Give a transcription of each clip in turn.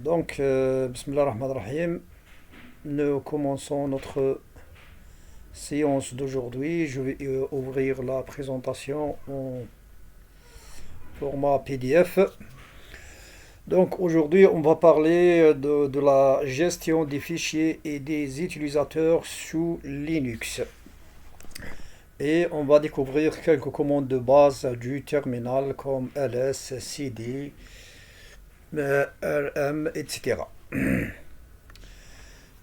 Bismillah ar-Rahman ar-Rahim, nous commençons notre séance d'aujourd'hui. Je vais ouvrir la présentation en format PDF. Donc aujourd'hui, on va parler de la gestion des fichiers et des utilisateurs sous Linux. Et on va découvrir quelques commandes de base du terminal comme ls, cd, rm, etc.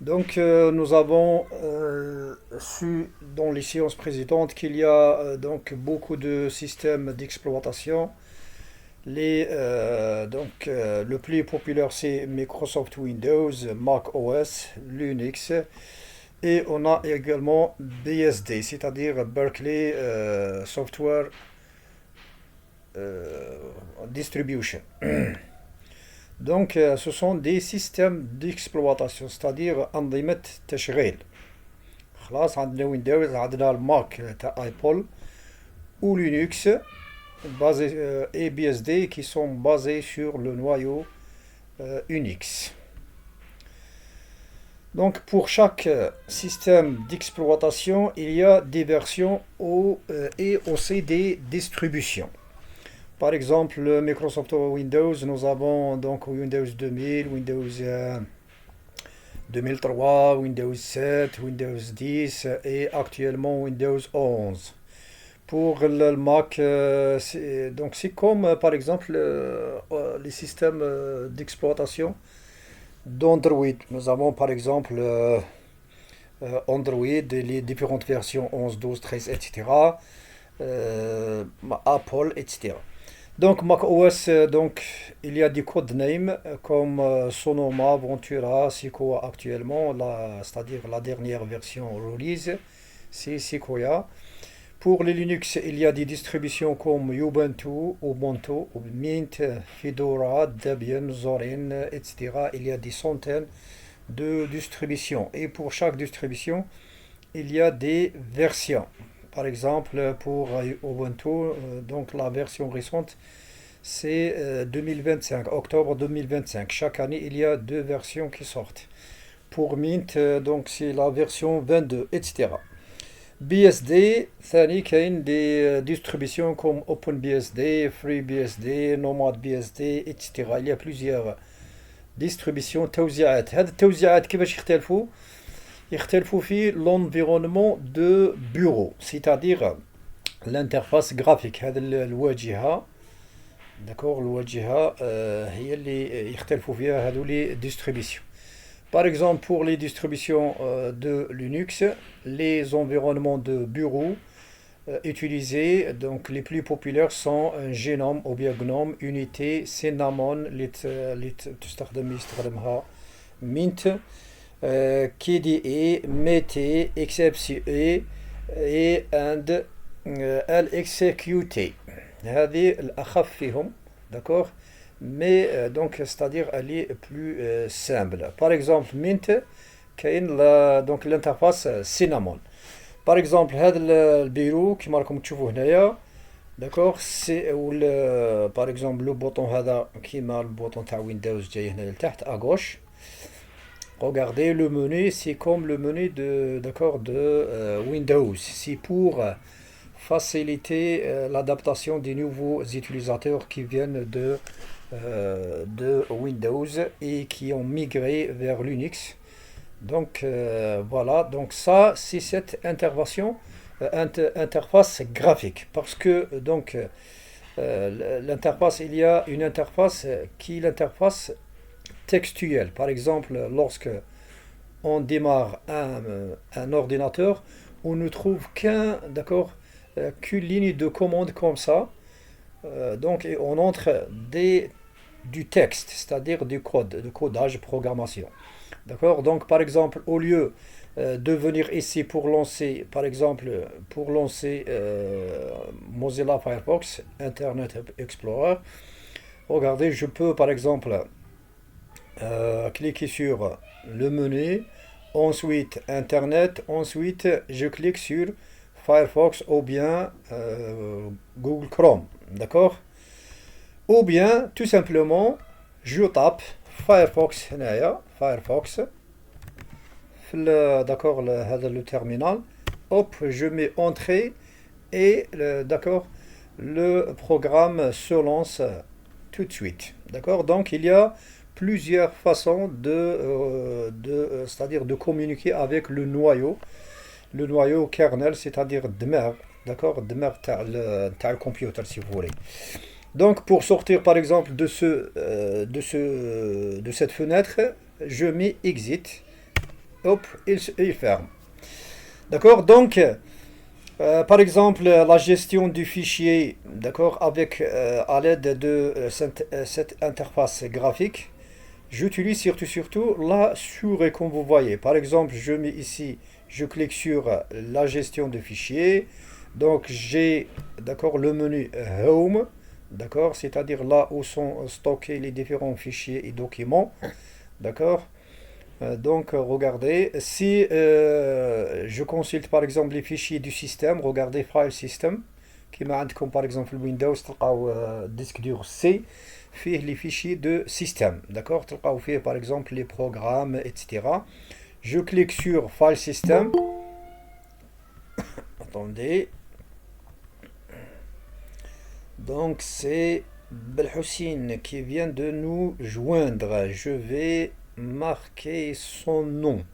Nous avons su dans les séances précédentes qu'il y a beaucoup de systèmes d'exploitation. Le plus populaire c'est Microsoft Windows, Mac OS, Linux, et on a également BSD, c'est-à-dire Berkeley Software Distribution. Ce sont des systèmes d'exploitation, c'est-à-dire أنظمة تشغيل. خلاص عندنا ويندوز، عندنا الماك تاع ايبول ou Linux et BSD qui sont basés sur le noyau Unix. Donc pour chaque système d'exploitation, il y a des versions et aussi des distributions. Par exemple, le Microsoft Windows, nous avons donc Windows 2000, Windows 2003, Windows 7, Windows 10 et actuellement Windows 11. Pour le Mac, c'est comme par exemple les systèmes d'exploitation d'Android. Nous avons par exemple Android, les différentes versions 11, 12, 13, etc. Apple, etc. Donc Mac OS, il y a des codenames comme Sonoma, Ventura, Sequoia actuellement, c'est-à-dire la dernière version release, c'est Sequoia. Pour les Linux, il y a des distributions comme Ubuntu, Mint, Fedora, Debian, Zorin, etc. Il y a des centaines de distributions. Et pour chaque distribution, il y a des versions. Par exemple, pour Ubuntu, donc la version récente, c'est 2025, octobre 2025. Chaque année, il y a deux versions qui sortent. Pour Mint, donc c'est la version 22, etc. BSD, ثاني كاين des distributions comme OpenBSD, FreeBSD, NomadBSD, etc. Il y a plusieurs distributions. توزيعات. هذه التوزيعات كيفاش يختلفوا؟ يختلفوا في l'environnement de bureau, c'est-à-dire l'interface graphique. هذا الواجهة، d'accord، الواجهة هي اللي يختلفوا فيها هذو les distributions. Par exemple, pour les distributions de Linux, les environnements de bureau utilisés, donc les plus populaires sont GNOME ou bien GNOME, Unity, Cinnamon, اللي يستخدمها Mint, KDE, Mete, XFCE et LXQT. هذه الأخف فيهم، d'accord. Mais c'est-à-dire elle est plus simple. Par exemple, Mint, donc l'interface Cinnamon. Par exemple, هذا البيرو كما راكم تشوفوا هنايا، d'accord، c'est par exemple le bouton هذا كيما البوطون تاع ويندوز جاي هنا لتحت à gauche. Regardez le menu, c'est comme le menu de Windows. C'est pour faciliter l'adaptation des nouveaux utilisateurs qui viennent de Windows et qui ont migré vers Linux. Voilà, donc ça c'est cette interface graphique, parce que l'interface, il y a une interface qui est l'interface textuelle. Par exemple, lorsque on démarre un ordinateur, on ne trouve qu'une ligne de commande comme ça. Et on entre du texte, c'est-à-dire du code, de codage, programmation. D'accord. Donc, par exemple, au lieu de venir ici pour lancer, par exemple, Mozilla Firefox, Internet Explorer, regardez, je peux, par exemple, cliquer sur le menu, ensuite Internet, ensuite je clique sur Firefox ou bien Google Chrome, d'accord. Ou bien, tout simplement, je tape Firefox هنايا Firefox d'accord le terminal. Hop, je mets entrée et d'accord le programme se lance tout de suite. D'accord, donc il y a plusieurs façons c'est-à-dire de communiquer avec le noyau kernel, c'est-à-dire dmer, d'accord, dmer تاع le computer si vous voulez. Donc pour sortir par exemple de cette fenêtre, je mets exit. Hop, il ferme. D'accord, donc par exemple la gestion du fichier, d'accord, avec à l'aide de cette interface graphique, j'utilise surtout la souris comme vous voyez. Par exemple, je mets ici, je clique sur la gestion de fichiers. Donc j'ai, d'accord, le menu Home, d'accord, c'est-à-dire là où sont stockés les différents fichiers et documents, d'accord. Donc regardez, si je consulte par exemple les fichiers du système, regardez File System, qui m'a comme par exemple Windows, تلقاو disque dur C, fait les fichiers de système, d'accord, تلقاو fait par exemple les programmes, etc. Je clique sur File System, attendez, donc c'est Belhoussine qui vient de nous joindre, je vais marquer son nom.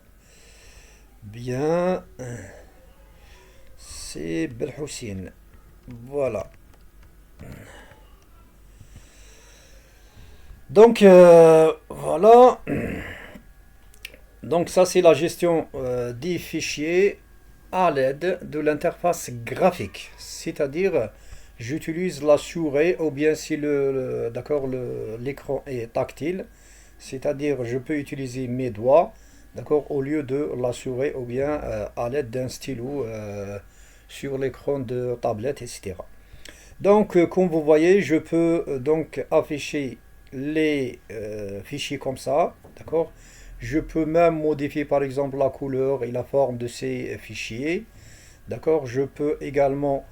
Bien, c'est Belhoussine. Voilà. Donc, voilà. Donc, ça, c'est la gestion des fichiers à l'aide de l'interface graphique. C'est-à-dire, j'utilise la souris ou bien si d'accord, l'écran est tactile. C'est-à-dire, je peux utiliser mes doigts, d'accord, au lieu de la souris ou bien à l'aide d'un stylo sur l'écran de tablette, etc. Donc, comme vous voyez, je peux donc afficher les fichiers comme ça, d'accord. Je peux même modifier par exemple la couleur et la forme de ces fichiers, d'accord. Je peux également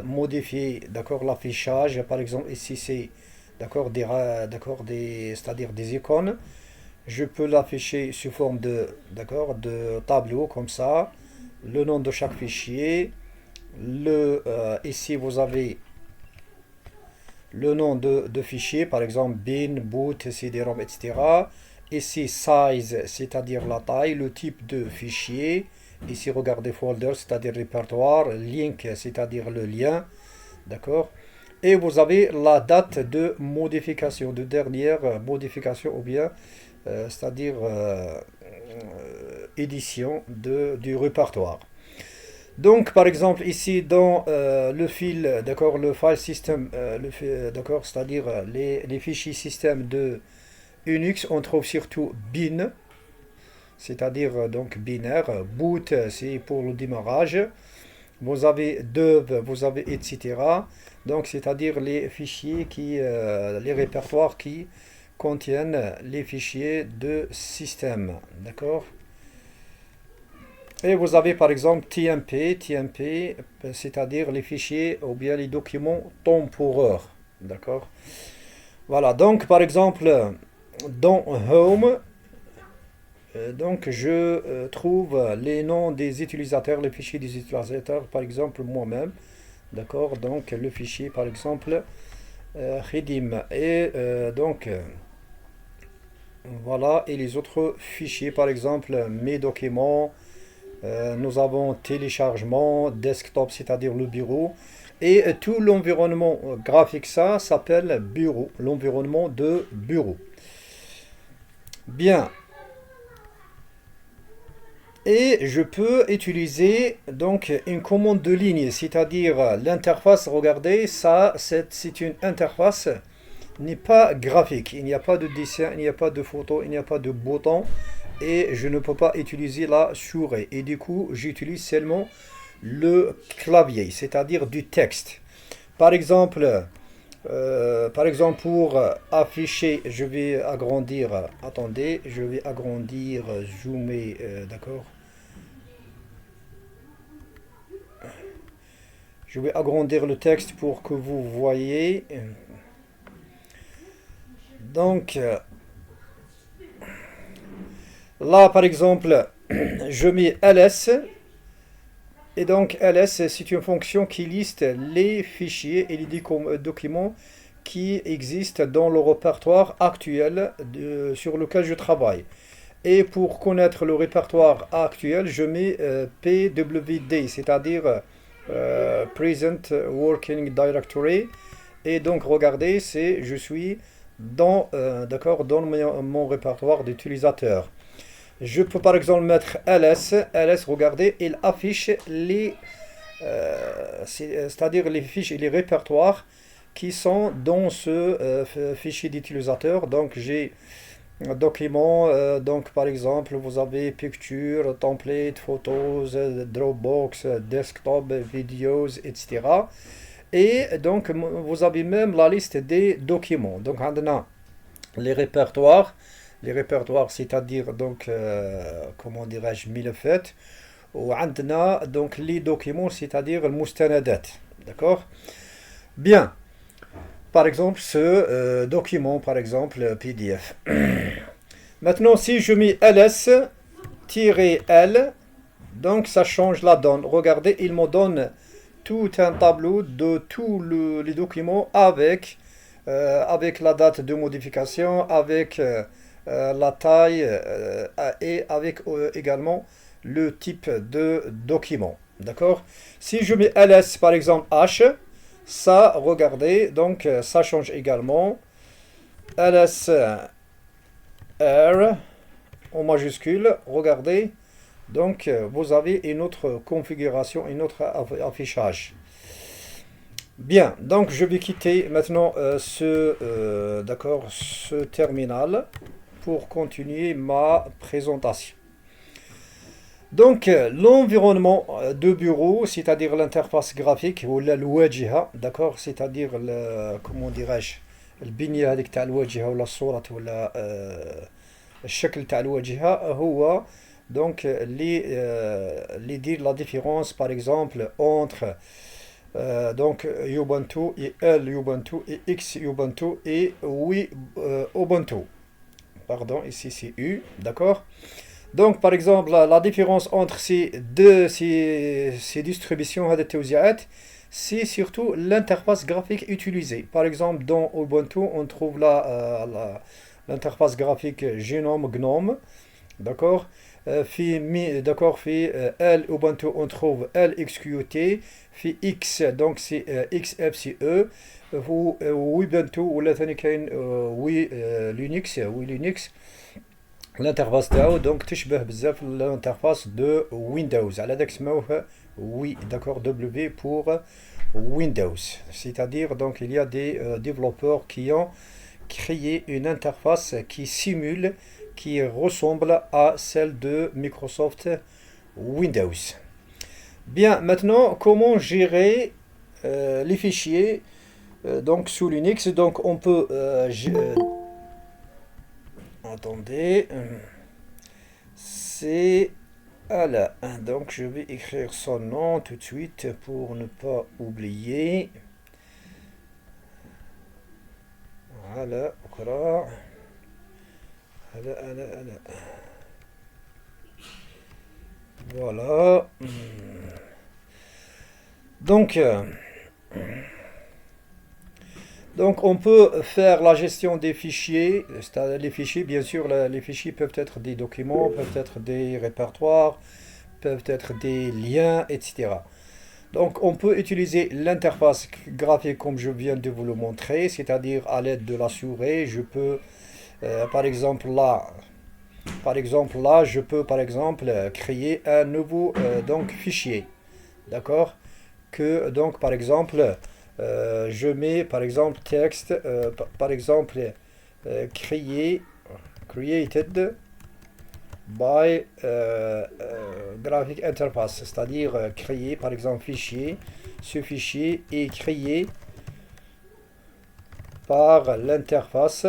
modifier, d'accord, l'affichage. Par exemple, ici c'est d'accord c'est-à-dire des icônes. Je peux l'afficher sous forme d'accord, de tableau comme ça, le nom de chaque fichier. Ici vous avez le nom de fichier, par exemple bin, boot, cd-rom, etc. Ici size, c'est-à-dire la taille, le type de fichier. Ici regardez folder, c'est-à-dire répertoire, link, c'est-à-dire le lien, d'accord. Et vous avez la date de modification, de dernière modification ou bien c'est-à-dire édition du répertoire. Donc, par exemple, ici dans le fil, d'accord, le file system, d'accord, c'est-à-dire les fichiers système de Unix, on trouve surtout bin, c'est-à-dire donc binaire. Boot, c'est pour le démarrage. Vous avez dev, vous avez etc. Donc, c'est-à-dire les fichiers les répertoires qui contiennent les fichiers de système, d'accord. Et vous avez par exemple TMP, c'est-à-dire les fichiers ou bien les documents temporaires. D'accord. Voilà, donc par exemple, dans Home, donc je trouve les noms des utilisateurs, les fichiers des utilisateurs, par exemple moi-même. D'accord, donc le fichier par exemple, Khidim. Et donc, voilà, et les autres fichiers, par exemple mes documents. Nous avons téléchargement, desktop, c'est-à-dire le bureau. Et tout l'environnement graphique, ça s'appelle bureau, l'environnement de bureau. Bien. Et je peux utiliser donc une commande de ligne, c'est-à-dire l'interface, regardez, ça c'est une interface, n'est pas graphique. Il n'y a pas de dessin, il n'y a pas de photo, il n'y a pas de bouton. Et je ne peux pas utiliser la souris. Et du coup, j'utilise seulement le clavier, c'est-à-dire du texte. Par exemple, pour afficher, je vais agrandir, attendez, je vais agrandir, zoomer, d'accord. Je vais agrandir le texte pour que vous voyez. Donc, Là, par exemple, je mets ls, et donc ls, c'est une fonction qui liste les fichiers et les documents qui existent dans le répertoire actuel sur lequel je travaille. Et pour connaître le répertoire actuel, je mets PWD, c'est-à-dire Present Working Directory. Et donc, regardez, je suis d'accord, dans mon répertoire d'utilisateur. Je peux par exemple mettre ls, regardez, il affiche c'est-à-dire les fiches et les répertoires qui sont dans ce fichier d'utilisateur. Donc j'ai un document, donc par exemple vous avez picture, template, photos, Dropbox, desktop, videos, etc. Et donc vous avez même la liste des documents. Donc on a les répertoires. Les répertoires, c'est-à-dire donc comment dirais-je, ملفات. وعندنا donc les documents, c'est-à-dire المستندات. D'accord? Bien. Par exemple, ce document, par exemple, PDF. Maintenant, si je mets ls-l, donc ça change la donne. Regardez, il me donne tout un tableau de tous les documents avec la date de modification, avec la taille et avec également le type de document. D'accord? Si je mets ls par exemple h, ça, regardez, donc ça change également. ls r en majuscule, regardez. Donc vous avez une autre configuration, un autre affichage. Bien, donc je vais quitter maintenant d'accord, ce terminal pour continuer ma présentation. Donc l'environnement de bureau, c'est-à-dire l'interface graphique ou الواجهة, d'accord, c'est-à-dire comment dirais-je, البنية هذيك تاع الواجهة ولا الصورة ولا الشكل تاع الواجهة هو donc les dire la différence par exemple entre donc Ubuntu et Ubuntu et X Ubuntu et oui Ubuntu. Pardon, ici c'est U, d'accord. Donc par exemple la différence entre ces distributions, c'est surtout l'interface graphique utilisée. Par exemple dans Ubuntu on trouve l'interface graphique GNOME, d'accord. D'accord, Ubuntu on trouve LXQT, X donc c'est XFCE, Ubuntu ولا ثاني كاين Linux. L'interface تاعو donc تشبه بزاف l'interface de Windows. على داك سموه d'accord, W pour Windows. C'est-à-dire donc il y a des développeurs qui ont créé une interface qui simule, qui ressemble à celle de Microsoft Windows. Bien, maintenant, comment gérer les fichiers donc sous Linux? Donc on peut attendez, c'est Alain. Donc je vais écrire son nom tout de suite pour ne pas oublier. Voilà, voilà. Donc on peut faire la gestion des fichiers. Les fichiers, bien sûr, les fichiers peuvent être des documents, peuvent être des répertoires, peuvent être des liens, etc. Donc on peut utiliser l'interface graphique comme je viens de vous le montrer, c'est-à-dire à l'aide de la souris. Je peux par exemple là, je peux par exemple créer un nouveau donc fichier, d'accord, que donc par exemple je mets par exemple texte, par exemple created by graphic interface, c'est-à-dire créer par exemple fichier, ce fichier est créé par l'interface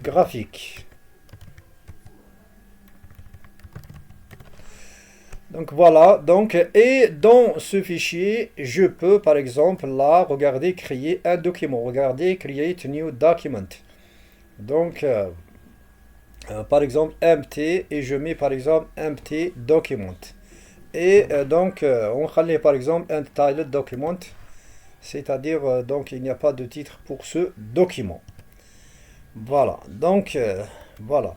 graphique. Donc voilà, donc et dans ce fichier, je peux par exemple là, regardez, créer un document, regardez, create new document. Donc par exemple empty et je mets par exemple empty document. Et donc on خلي par exemple untitled document, c'est-à-dire donc il n'y a pas de titre pour ce document. Voilà, donc voilà.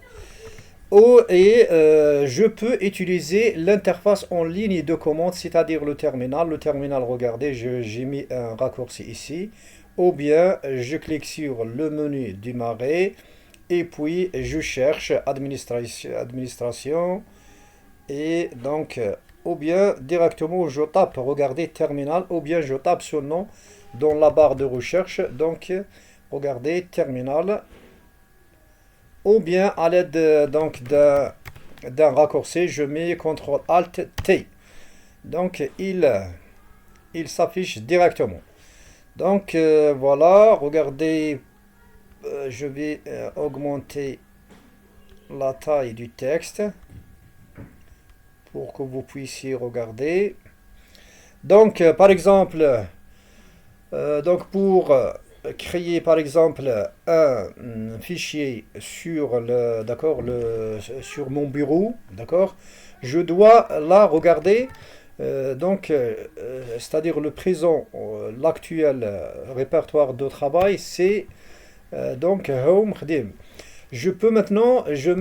Oh, et je peux utiliser l'interface en ligne de commande, c'est-à-dire le terminal. Le terminal, regardez, j'ai mis un raccourci ici. Ou bien je clique sur le menu démarrer et puis je cherche administration et donc ou bien directement je tape, regardez terminal, ou bien je tape son nom dans la barre de recherche. Donc regardez terminal, ou bien à l'aide donc d'un raccourci, je mets CTRL ALT T. Donc il s'affiche directement. Donc voilà, regardez, je vais augmenter la taille du texte pour que vous puissiez regarder. Donc par exemple, donc pour créer par exemple un fichier sur sur mon bureau, d'accord, je dois là regarder c'est-à-dire le présent, l'actuel répertoire de travail, c'est donc home خديم. Je peux maintenant, je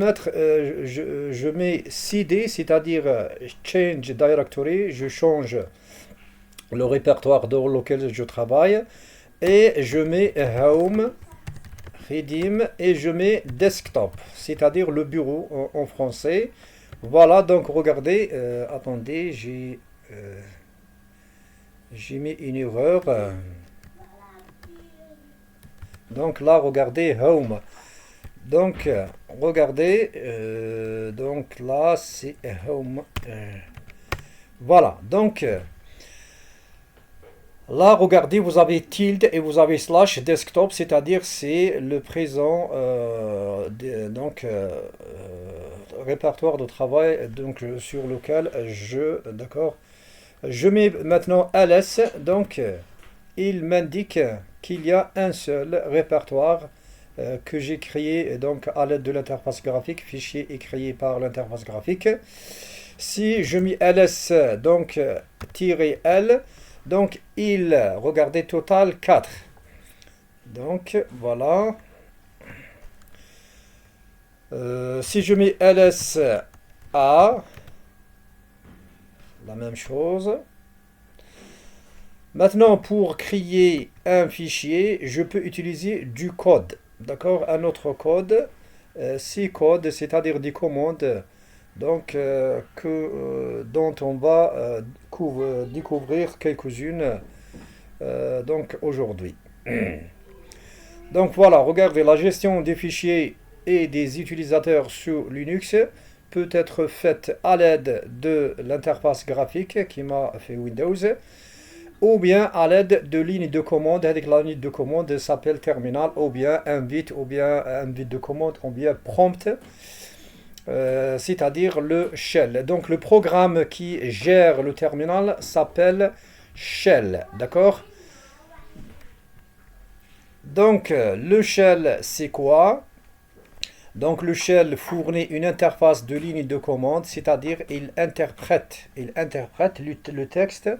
mets cd, c'est-à-dire change directory, je change le répertoire dans lequel je travaille, et je mets home redeem et je mets desktop, c'est-à-dire le bureau en français. Voilà, donc regardez, attendez, j'ai mis une erreur. Donc là, regardez home. Donc regardez, donc là c'est home. Voilà, donc là, regardez, vous avez tilde et vous avez slash desktop, c'est-à-dire c'est le présent répertoire de travail donc sur lequel je mets maintenant ls. Donc il m'indique qu'il y a un seul répertoire que j'ai créé donc à l'aide de l'interface graphique, fichier est créé par l'interface graphique. Si je mets ls donc -l, donc regardez, total 4. Donc voilà. Si je mets ls a, la même chose. Maintenant, pour créer un fichier, je peux utiliser du code. D'accord, un autre code. Ces codes, c'est-à-dire des commandes donc dont on va découvrir quelques-unes donc aujourd'hui. Donc voilà, regardez, la gestion des fichiers et des utilisateurs sur Linux peut être faite à l'aide de l'interface graphique qui m'a fait Windows, ou bien à l'aide de lignes de commande. Avec la ligne de commande s'appelle terminal, ou bien invite de commande, ou bien prompt, c'est-à-dire le shell. Donc le programme qui gère le terminal s'appelle shell, d'accord. Donc le shell c'est quoi? Donc le shell fournit une interface de ligne de commande, c'est-à-dire il interprète le texte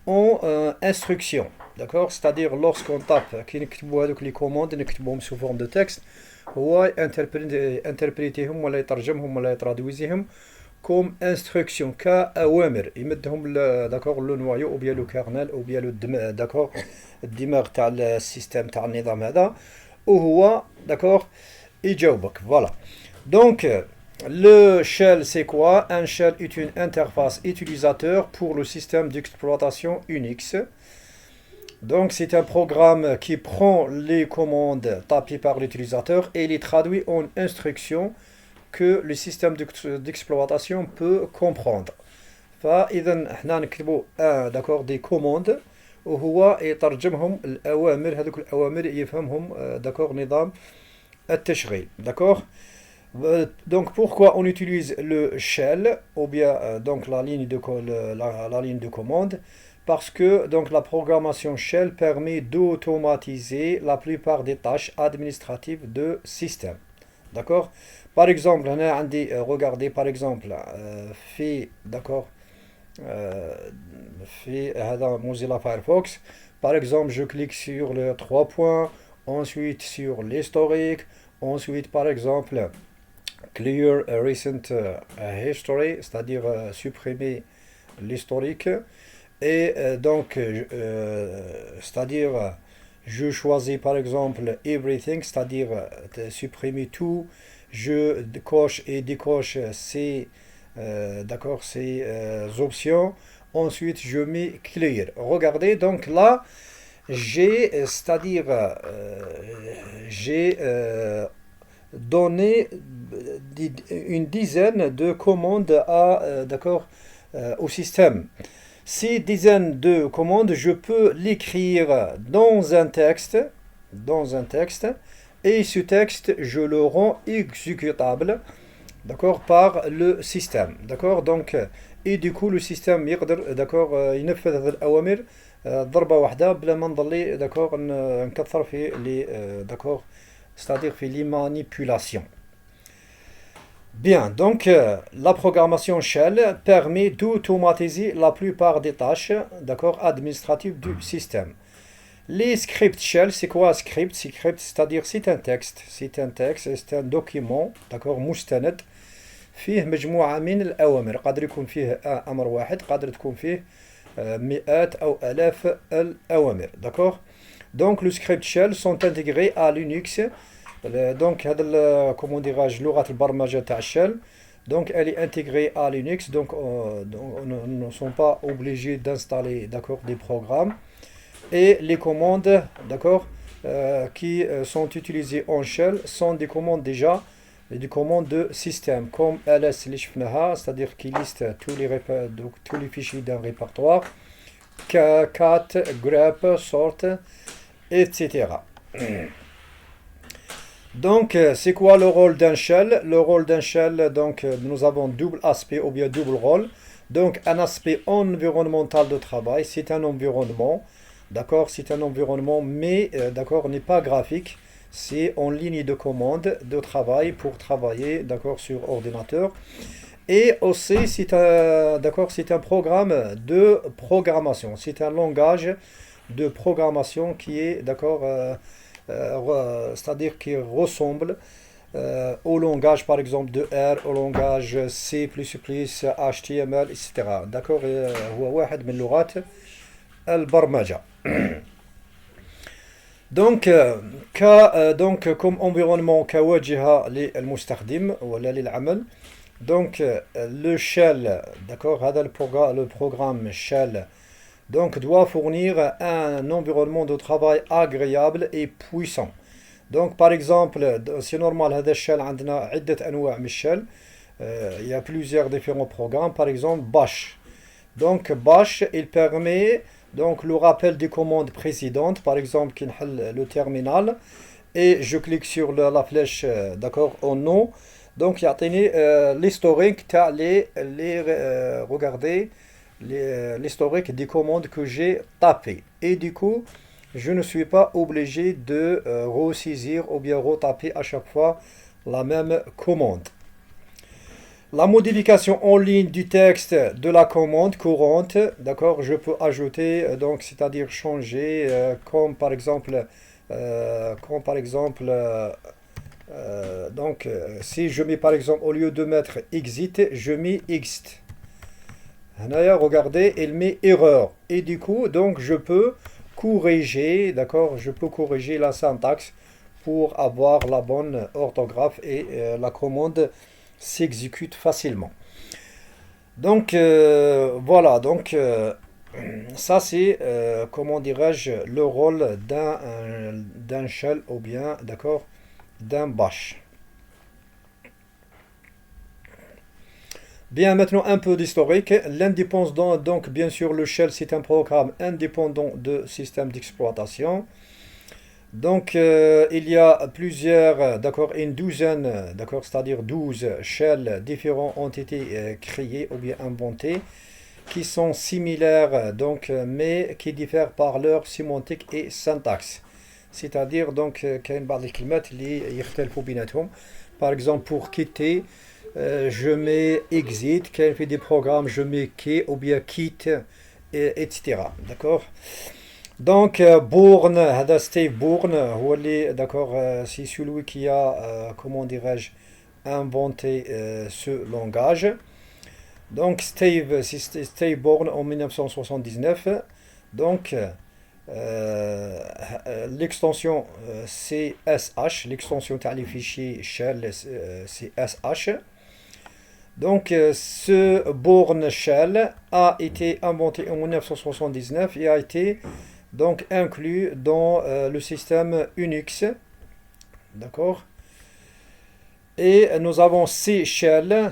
en instruction, d'accord. C'est-à-dire lorsqu'on tape les commandes نكتبهم sous forme de texte, هو interprétهم ولا يترجمهم ولا يترادويزهم comme instruction كأوامر يمدهم d'accord le noyau ou bien le kernel ou bien le d'accord الدماغ تاع السيستم تاع النظام هذا وهو d'accord يجاوبك. Voilà, donc le shell c'est quoi? Un shell est une interface utilisateur pour le système d'exploitation Unix. Donc c'est un programme qui prend les commandes tapées par l'utilisateur et les traduit en instructions que le système d'exploitation peut comprendre. فإذا احنا نكتبوا d'accord des commandes وهو يترجمهم الأوامر، هذوك الأوامر يفهمهم d'accord نظام التشغيل. D'accord. Donc pourquoi on utilise le shell ou bien donc la ligne de commande? Parce que donc la programmation shell permet d'automatiser la plupart des tâches administratives de système. d'accord. Par exemple هنا عندي regardez par exemple في d'accord في هذا Mozilla Firefox. Par exemple, je clique sur les trois points, ensuite sur l'historique, ensuite par exemple clear a recent history, c'est-à-dire supprimer l'historique. Et donc, c'est-à-dire, je choisis par exemple everything, c'est-à-dire supprimer tout. Je coche et décoche ces, d'accord, ces options. Ensuite, je mets clear. Regardez, donc là, j'ai, c'est-à-dire, j'ai donné une dizaine de commandes à, d'accord, au système. Ces dizaines de commandes, je peux l'écrire dans un texte, et ce texte, je le rends exécutable, d'accord, par le système, d'accord. Donc, et du coup, le système يقدر, d'accord, ينفذ هذه الأوامر ضربة واحدة بلا ما نضلي, d'accord, نكثر في les, d'accord, c'est-à-dire في les manipulations. Bien, donc la programmation shell permet d'automatiser la plupart des tâches, d'accord, administratives du système. Les scripts shell, c'est quoi un script? Script, c'est-à-dire c'est un document, d'accord, مستند فيه مجموعة من الأوامر. قادر يكون فيه أمر واحد، قادر تكون فيه مئات أو آلاف الأوامر، d'accord. Donc les scripts shell sont intégrés à Linux. Donc هذا comment dirais-je لغة البرمجة تاع shell. Donc elle est intégrée à Linux. Donc on ne sont pas obligés d'installer, d'accord, des programmes. Et les commandes, d'accord, qui sont utilisées en shell sont des commandes déjà, des commandes de système, comme ls اللي شفناها, c'est-à-dire qui liste donc, tous les fichiers d'un répertoire, cat, grep, sort, etc. Donc, c'est quoi le rôle d'un shell? Le rôle d'un shell, donc, nous avons double aspect ou bien double rôle. Donc, un aspect environnemental de travail, c'est un environnement, d'accord, c'est un environnement, mais, d'accord, n'est pas graphique. C'est en ligne de commande de travail pour travailler, d'accord, sur ordinateur. Et aussi, d'accord, c'est un programme de programmation. C'est un langage de programmation qui est, d'accord, c'est-à-dire qui ressemble au langage par exemple de R, au langage C++, HTML, etc. d'accord. هو واحد من لغات البرمجة. Donc, donc comme environnement كواجهة للمستخدم ولا للعمل. Donc le shell, d'accord, هذا le programme shell, donc doit fournir un environnement de travail agréable et puissant. Donc par exemple, c'est normal هذا الشell عندنا عدة أنواع من الشell. Il y a plusieurs différents programmes. Par exemple Bash. Donc Bash, il permet donc le rappel des commandes précédentes. Par exemple, qui le terminal et je clique sur la flèche, d'accord, en haut. Donc يعطيني l'historique تاع regardez l'historique des commandes que j'ai tapées. Et du coup, je ne suis pas obligé de ressaisir ou bien retaper à chaque fois la même commande. La modification en ligne du texte de la commande courante, d'accord, je peux ajouter, donc c'est-à-dire changer, comme par exemple, donc si je mets par exemple au lieu de mettre exit, je mets exit. Regardez, il met erreur. Et du coup, donc je peux corriger, d'accord, je peux corriger la syntaxe pour avoir la bonne orthographe et la commande s'exécute facilement. Donc voilà, donc ça c'est, comment dirais-je, le rôle d'un shell ou bien, d'accord, d'un bash. Bien, maintenant un peu d'historique. L'indépendant, donc bien sûr le shell c'est un programme indépendant de système d'exploitation. Donc il y a plusieurs, d'accord, une douzaine, d'accord, c'est-à-dire 12 shells différents ont été créés ou bien inventés, qui sont similaires, donc, mais qui diffèrent par leur sémantique et syntaxe. C'est-à-dire donc كاين بعض الكلمات اللي يختلفوا بيناتهم. Par exemple, pour quitter, je mets exit. Quand je fais des programmes, je mets key ou bien quitte, etc. D'accord? Donc, Bourne, هذا Steve Bourne, هو اللي, d'accord, c'est celui qui a, comment dirais-je, inventé ce langage. Donc, c'est Steve Bourne en 1979. Donc, l'extension CSH, l'extension تاع les fichiers shell, c'est SH. Donc, ce Bourne Shell a été inventé en 1979 et a été donc inclus dans le système Unix. D'accord? Et nous avons C-Shell,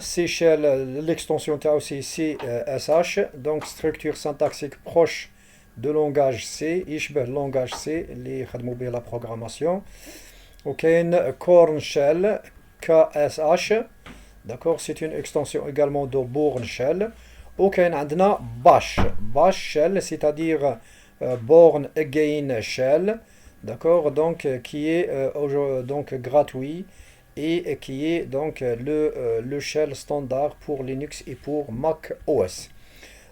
l'extension تاعو c'est CSH, donc structure syntaxique proche de langage C, يشبه langage C اللي يخدموا به la programmation. وكاين Corn Shell, KSH, d'accord, c'est une extension également de Bourne Shell. وكاين عندنا Bash Shell, c'est-à-dire Born Again Shell, d'accord, donc qui est donc gratuit et qui est donc le shell standard pour Linux et pour Mac OS.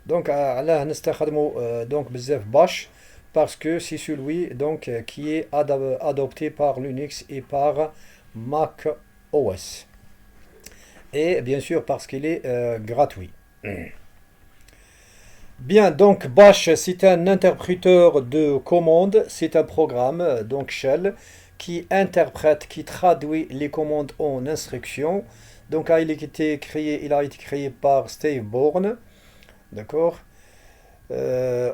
Donc علاه نستخدموا donc بزاف Bash parce que c'est celui donc qui est adopté par Linux et par Mac OS. Et bien sûr parce qu'il est gratuit. Bien, donc Bash, c'est un interpréteur de commandes, c'est un programme, donc shell, qui interprète, qui traduit les commandes en instructions. Donc il a été créé par Steve Bourne, d'accord.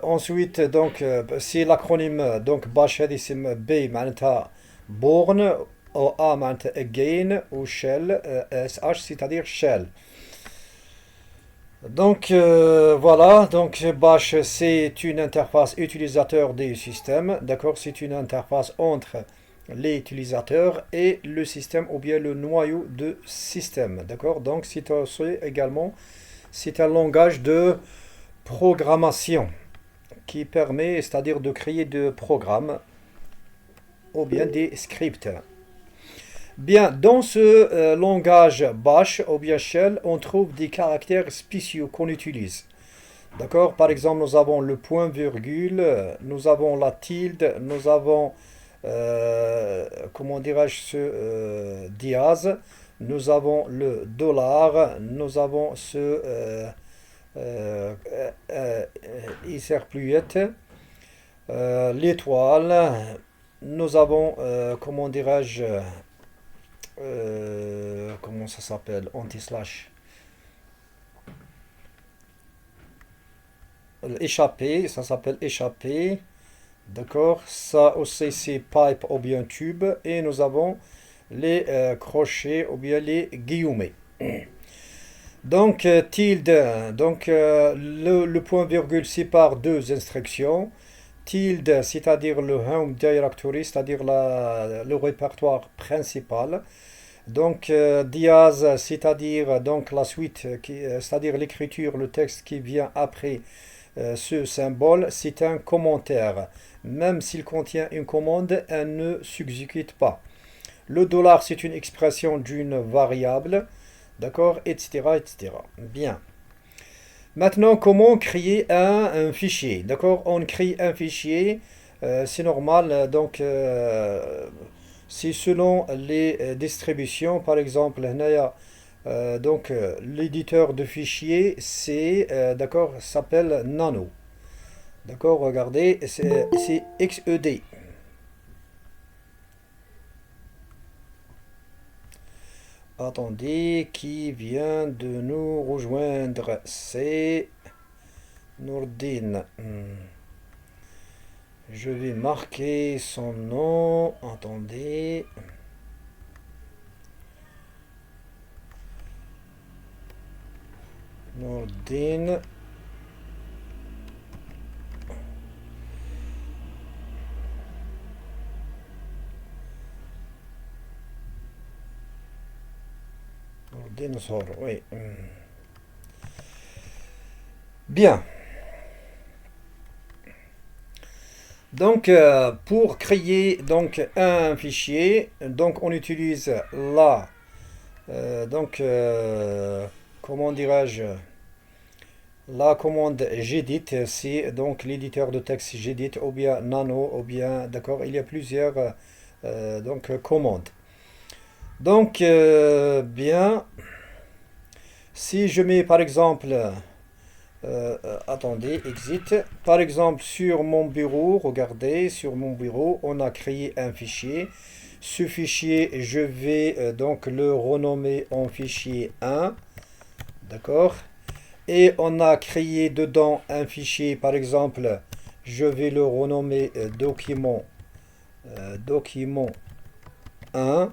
Ensuite, donc c'est l'acronyme donc Bash هذه B معناتها Bourne, ou A معناتها again, ou shell, SH c'est-à-dire shell. Donc voilà, donc Bash c'est une interface utilisateur des systèmes, d'accord, c'est une interface entre les utilisateurs et le système ou bien le noyau de système, d'accord. Donc c'est aussi également c'est un langage de programmation qui permet, c'est-à-dire de créer des programmes ou bien des scripts. Bien, dans ce langage Bash ou bien Shell, on trouve des caractères spéciaux qu'on utilise. D'accord? Par exemple, nous avons le point-virgule, nous avons la tilde, nous avons, comment dirais-je, ce dièse, nous avons le dollar, nous avons ce iserpluette, l'étoile, nous avons, comment dirais-je, comment ça s'appelle, anti-slash, échappé, ça s'appelle échappé, d'accord, ça aussi c'est pipe ou bien tube, et nous avons les crochets ou bien les guillemets. Donc tilde, donc le point virgule sépare deux instructions. Tilde, c'est-à-dire le home directory, c'est-à-dire le répertoire principal. Donc dièse, c'est-à-dire donc la suite, c'est-à-dire l'écriture, le texte qui vient après ce symbole, c'est un commentaire. Même s'il contient une commande, elle ne s'exécute pas. Le dollar, c'est une expression d'une variable, d'accord, etc., etc. Bien. Maintenant, comment créer un fichier? D'accord, on crée un fichier, c'est normal, donc c'est selon les distributions. Par exemple, donc l'éditeur de fichiers, c'est d'accord, s'appelle Nano. D'accord, regardez, c'est XED. Attendez, qui vient de nous rejoindre? C'est Nourdine. Je vais marquer son nom. Attendez. Nourdine. Dinosaure, oui. Bien. Donc, pour créer donc un fichier, donc on utilise la Donc, comment dirais-je? La commande Gedit, c'est donc l'éditeur de texte Gedit ou bien Nano ou bien, d'accord, il y a plusieurs commandes. Donc, bien, si je mets par exemple, attendez, exit, par exemple sur mon bureau, regardez, sur mon bureau, on a créé un fichier. Ce fichier, je vais donc le renommer en fichier 1, d'accord? Et on a créé dedans un fichier, par exemple, je vais le renommer document 1,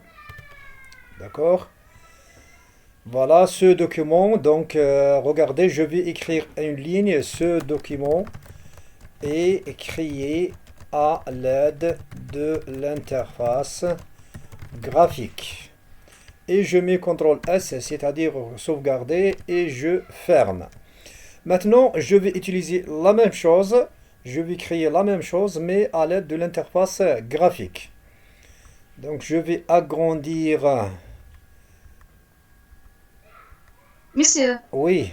d'accord? Voilà ce document. Donc, regardez, je vais écrire une ligne. Ce document est créé à l'aide de l'interface graphique. Et je mets CTRL S, c'est-à-dire sauvegarder, et je ferme. Maintenant, je vais utiliser la même chose. Je vais créer la même chose, mais à l'aide de l'interface graphique. Donc, je vais agrandir. Monsieur, Oui,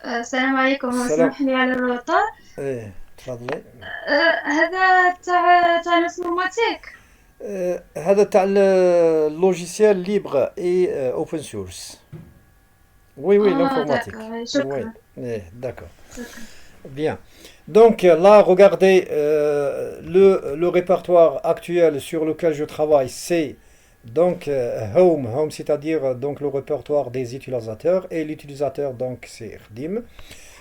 السلام عليكم، salam. اسمح لي على الروتار. تفضلي. هذا تاع الانفورماتيك. هذا تاع اللوجيسيال libre et open source. Oui, oui, l'informatique. داكور، Oui, شكرا. d'accord. شكرا. Bien. Donc là, regardez, le répertoire actuel sur lequel je travaille, c'est donc Home. Home, c'est-à-dire donc le répertoire des utilisateurs. Et l'utilisateur, donc, c'est RDIM.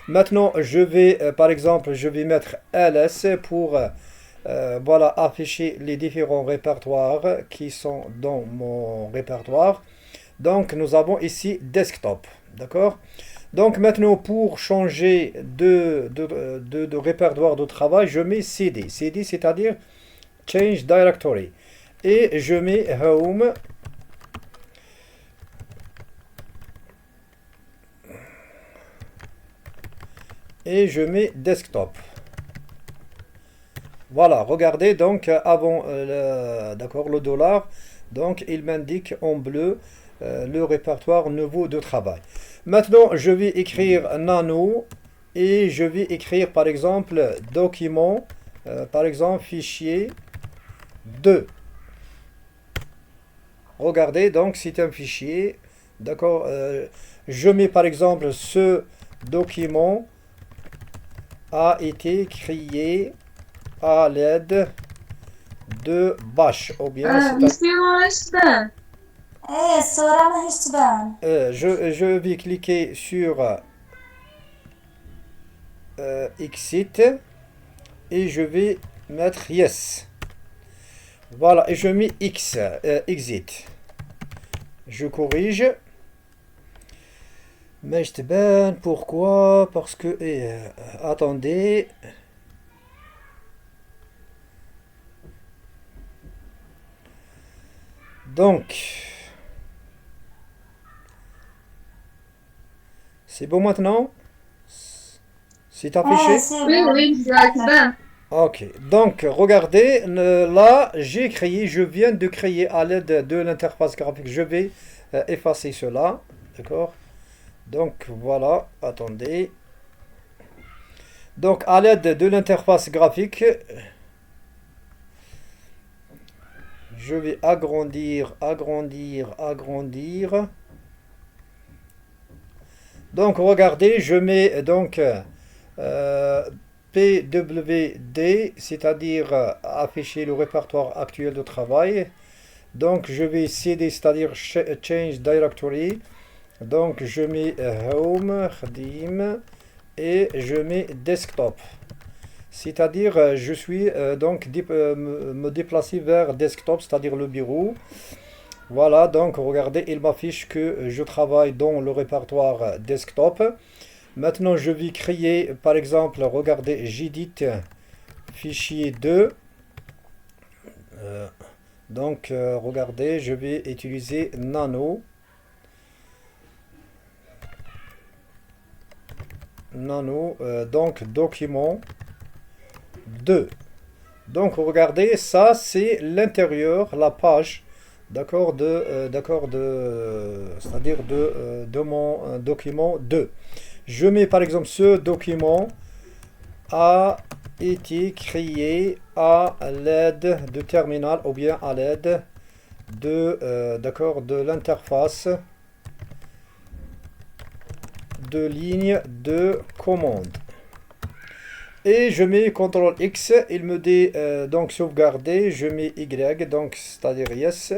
Maintenant, je vais, par exemple, je vais mettre ls pour voilà, afficher les différents répertoires qui sont dans mon répertoire. Donc, nous avons ici desktop. D'accord? Donc, maintenant, pour changer de répertoire de travail, je mets cd. Cd, c'est-à-dire change directory. Et je mets home. Et je mets desktop. Voilà, regardez, donc avant d'accord, le dollar, donc il m'indique en bleu le répertoire nouveau de travail. Maintenant, je vais écrire nano et je vais écrire par exemple document, par exemple fichier 2. Regardez, donc c'est un fichier, d'accord, je mets par exemple ce document a été créé à l'aide de bash ou bien مسيو ايش تبان؟ ايه الصورة ماهيش تبان. je vais cliquer sur exit et je vais mettre yes. Voilà, et je mets x exit. Je corrige. Mais je te banne, pourquoi? Parce que attendez. Donc, c'est bon maintenant? C'est ايه affiché? سي وي بون وي تبان. Ok, donc regardez, là j'ai créé, je viens de créer à l'aide de l'interface graphique, je vais effacer cela, d'accord? Donc voilà, attendez. Donc à l'aide de l'interface graphique, je vais agrandir, agrandir, agrandir. Donc regardez, je mets donc PWD, c'est-à-dire afficher le répertoire actuel de travail. Donc je vais cd, c'est-à-dire change directory. Donc je mets home, khdim, et je mets desktop. C'est-à-dire je suis donc me déplacer vers desktop, c'est-à-dire le bureau. Voilà, donc regardez, il m'affiche que je travaille dans le répertoire desktop. Maintenant, je vais créer, par exemple, regardez, j'édite fichier 2. Regardez, je vais utiliser nano. Nano, donc document 2. Donc regardez, ça c'est l'intérieur, la page d'accord, c'est-à-dire de mon document 2. Je mets par exemple ce document a été créé à l'aide de terminal ou bien à l'aide de l'interface de ligne de commande. Et je mets CTRL X, il me dit donc sauvegarder, je mets Y, donc c'est-à-dire yes,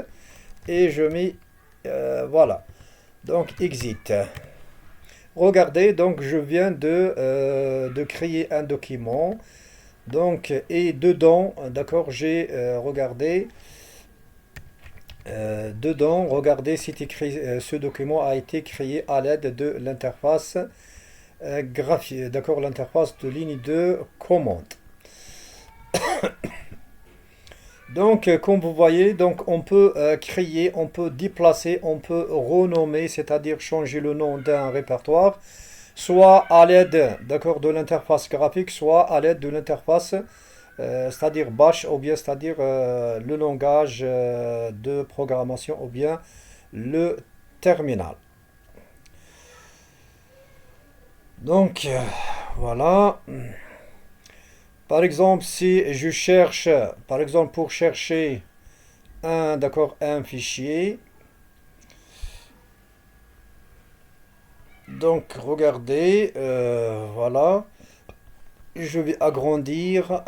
et je mets voilà, donc exit. Regardez, donc je viens de créer un document, donc et dedans, d'accord, j'ai regardé. Dedans, regardez, c'est écrit, ce document a été créé à l'aide de l'interface graphique, d'accord, l'interface de ligne de commande. Donc, comme vous voyez, donc on peut créer, on peut déplacer, on peut renommer, c'est-à-dire changer le nom d'un répertoire, soit à l'aide, d'accord, de l'interface graphique, soit à l'aide de l'interface, c'est-à-dire Bash, ou bien c'est-à-dire le langage de programmation, ou bien le terminal. Donc, voilà. Par exemple, si je cherche, par exemple, pour chercher un fichier, donc regardez, voilà, je vais agrandir,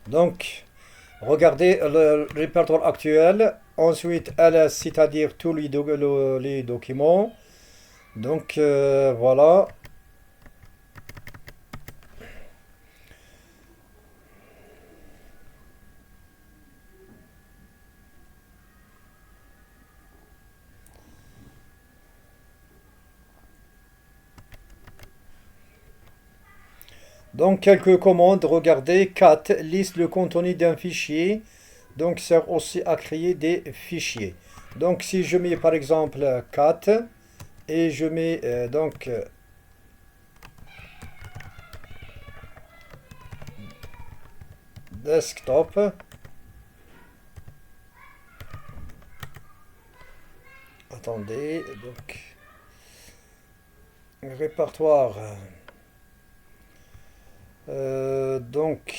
donc regardez le répertoire actuel, ensuite ls, c'est-à-dire tous les documents, donc voilà. Donc quelques commandes, regardez, cat liste le contenu d'un fichier, donc sert aussi à créer des fichiers. Donc si je mets par exemple cat et je mets desktop, attendez, donc répertoire, donc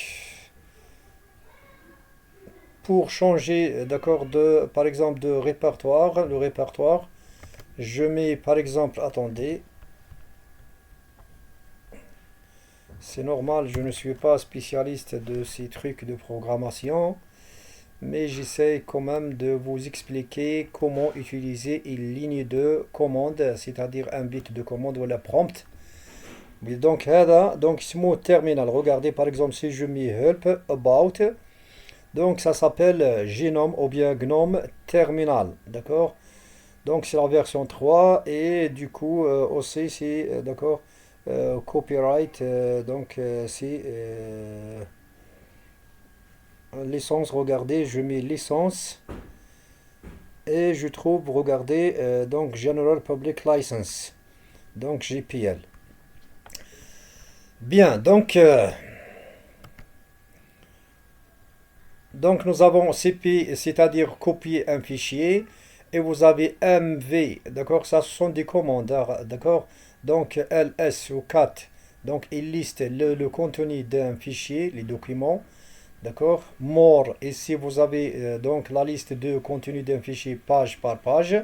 pour changer, d'accord, par exemple de répertoire, le répertoire, je mets par exemple, attendez, c'est normal, je ne suis pas spécialiste de ces trucs de programmation, mais j'essaie quand même de vous expliquer comment utiliser une ligne de commande, c'est-à-dire un bit de commande ou la prompt. Donc, donc ce mot terminal, regardez par exemple si je mets help about, donc ça s'appelle Gnome ou bien Gnome Terminal, d'accord? Donc c'est la version 3 et du coup aussi c'est d'accord copyright, donc c'est licence, regardez, je mets licence et je trouve, regardez, donc General Public License, donc GPL. Bien, donc nous avons CP, c'est-à-dire copier un fichier, et vous avez MV, d'accord, ça ce sont des commandes, d'accord, donc LS ou cat, donc il liste le contenu d'un fichier, les documents, d'accord, more, ici vous avez donc la liste de contenu d'un fichier page par page,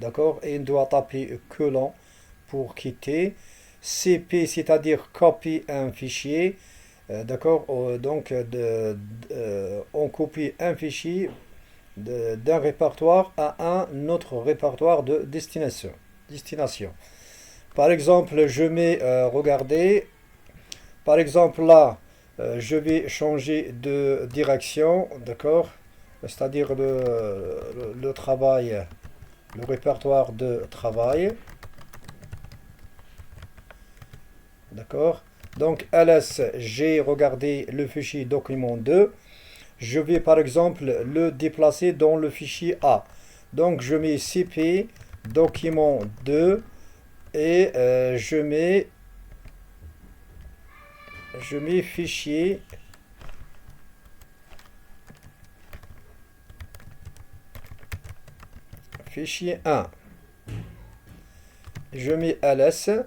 d'accord, et on doit taper colon pour quitter. CP, c'est-à-dire copy un fichier, d'accord, donc on copie un fichier d'un répertoire à un autre répertoire de destination. Par exemple, je mets, regardez, par exemple là, je vais changer de direction, d'accord, c'est-à-dire le travail, le répertoire de travail. D'accord. Donc ls, j'ai regardé le fichier document 2. Je vais par exemple le déplacer dans le fichier A. Donc je mets cp document 2 et je mets je mets fichier. Fichier 1. Je mets ls.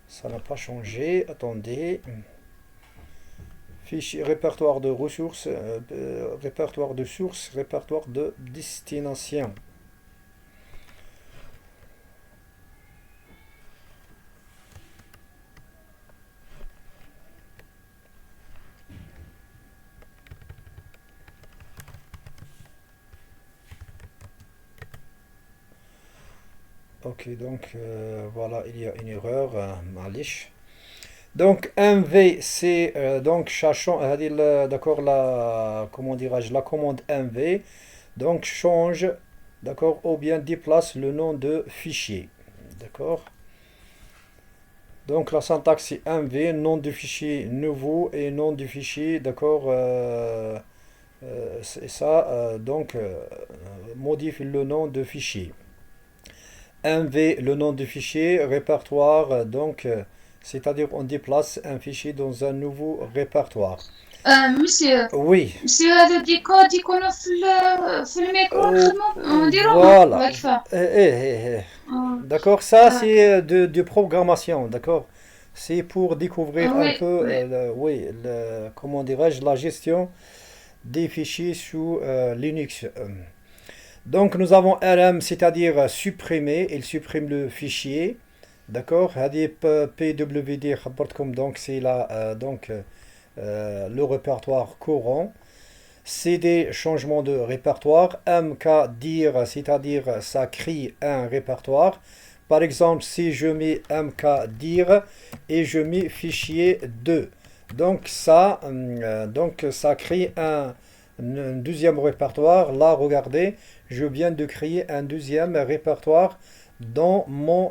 Ça n'a pas changé. Attendez. Fichier répertoire de ressources, répertoire de sources, répertoire de destination. Ok, donc voilà, il y a une erreur, malish. Donc mv, c'est donc cherchons, d'accord, comment dirais-je, la commande mv, donc change, d'accord, ou bien déplace le nom de fichier, d'accord. Donc la syntaxe c'est mv, nom de fichier nouveau et nom du fichier, d'accord, c'est ça, donc modifie le nom de fichier. mv, le nom du fichier, répertoire, donc c'est-à-dire on déplace un fichier dans un nouveau répertoire. مسيو Oui, هذا ديكود يكونوا في الميكرو نخدمو نديروهم voilà. واقفة. D'accord, ça D'accord. c'est de programmation, d'accord. C'est pour découvrir un Oui, peu, oui. oui, comment dirais-je, la gestion des fichiers sous Linux. Donc nous avons rm, c'est-à-dire supprimer, il supprime le fichier, d'accord. هذه pwd خبرتكم, donc c'est le répertoire courant. cd, changement de répertoire. mkdir, c'est-à-dire ça crée un répertoire. Par exemple, si je mets mkdir et je mets fichier 2, donc ça crée un deuxième répertoire. Là, regardez, je viens de créer un deuxième répertoire dans mon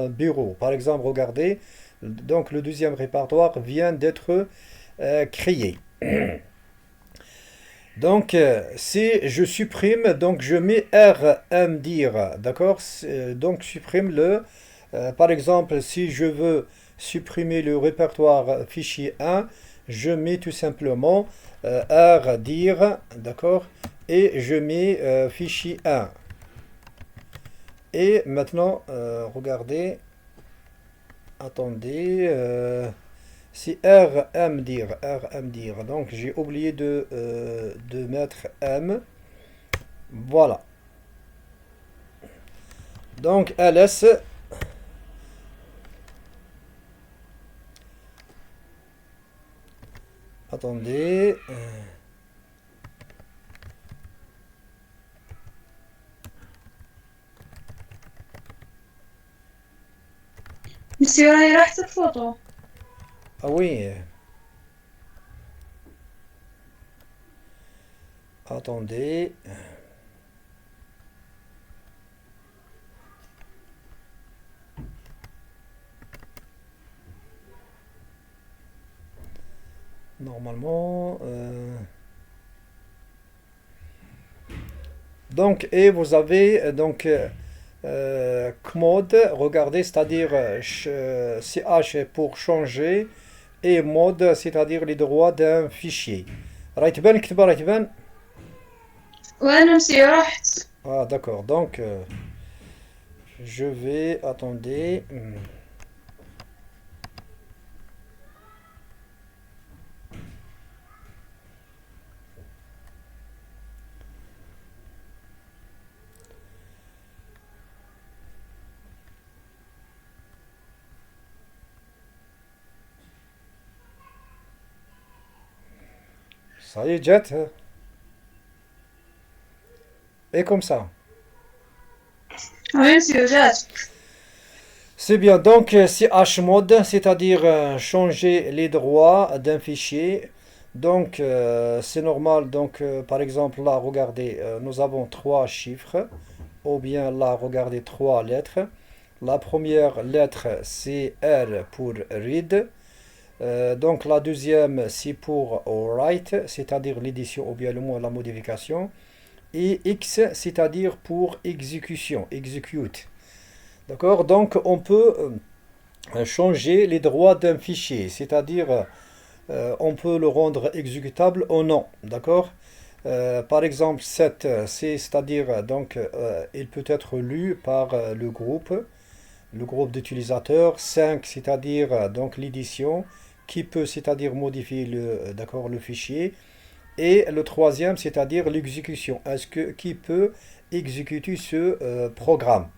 bureau. Par exemple, regardez, donc le deuxième répertoire vient d'être créé. Donc, si je supprime, donc je mets rmdir, d'accord? Donc, supprime le, par exemple, si je veux supprimer le répertoire fichier 1, je mets tout simplement rdir, d'accord? Et je mets fichier 1. Et maintenant, regardez, attendez, c'est rmdir, donc j'ai oublié de mettre m, voilà. Donc ls, attendez, مسيو راهي راحت الفوطو. ah oui, attendez, normalement, donc, et vous avez donc Cmod, regardez, c'est-à-dire ch pour changer, et mode, c'est-à-dire les droits d'un fichier. راهي تبان كتبه, راهي تبان. وانا مسيو راحت. Ah d'accord, donc je vais, attendez, ça y est, Jet, et comme ça. وي مسيو جات. C'est bien, donc chmod, c'est-à-dire changer les droits d'un fichier. Donc c'est normal, donc par exemple là, regardez, nous avons trois chiffres, ou bien là, regardez, trois lettres. La première lettre c'est R pour read. Donc la deuxième c'est pour write, c'est-à-dire l'édition ou bien le mot, la modification. Et X, c'est-à-dire pour exécution, execute. D'accord? Donc on peut changer les droits d'un fichier, c'est-à-dire on peut le rendre exécutable ou non, d'accord? Par exemple, 7, c'est-à-dire donc il peut être lu par le groupe d'utilisateurs. 5, c'est-à-dire donc l'édition, qui peut, c'est-à-dire modifier d'accord, le fichier. Et le troisième, c'est-à-dire l'exécution. Est-ce que qui peut exécuter ce programme?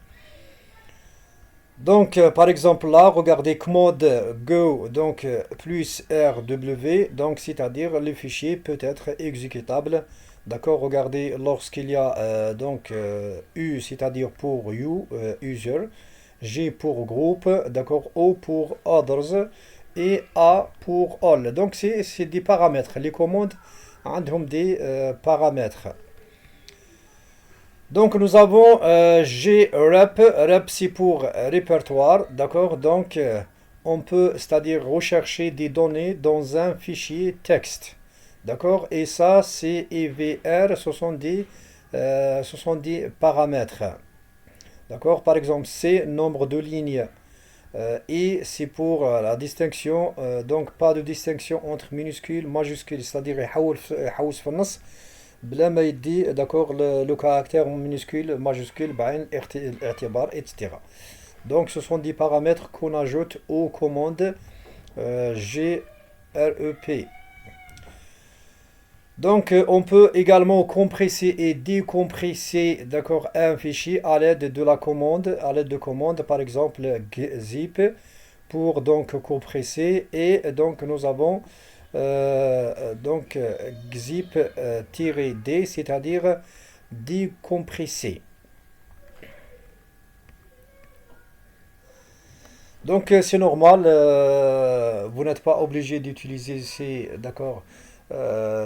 Donc, par exemple, là, regardez commande Go, donc plus RW, donc c'est-à-dire le fichier peut être exécutable. D'accord, regardez lorsqu'il y a U, c'est-à-dire pour you, user, G pour groupe, d'accord, O pour others et A pour all. Donc, c'est des paramètres. Les commandes ont des paramètres. Donc nous avons grep, rep c'est pour répertoire, d'accord? Donc on peut, c'est-à-dire rechercher des données dans un fichier texte, d'accord? Et ça c'est EVR, ce sont des paramètres, d'accord? Par exemple C, nombre de lignes, et c'est pour la distinction, donc pas de distinction entre minuscules, majuscules, c'est-à-dire يحول في النص بلا ما يدي d'accord le caractère minuscule, majuscule, بعين الاعتبار, etc. Donc ce sont des paramètres qu'on ajoute aux commandes grep. Donc on peut également compresser et décompresser d'accord un fichier à l'aide de la commande, à l'aide de commandes, par exemple zip pour donc compresser, et donc nous avons donc xip-d, c'est-à-dire décompresser. Donc c'est normal, vous n'êtes pas obligé d'utiliser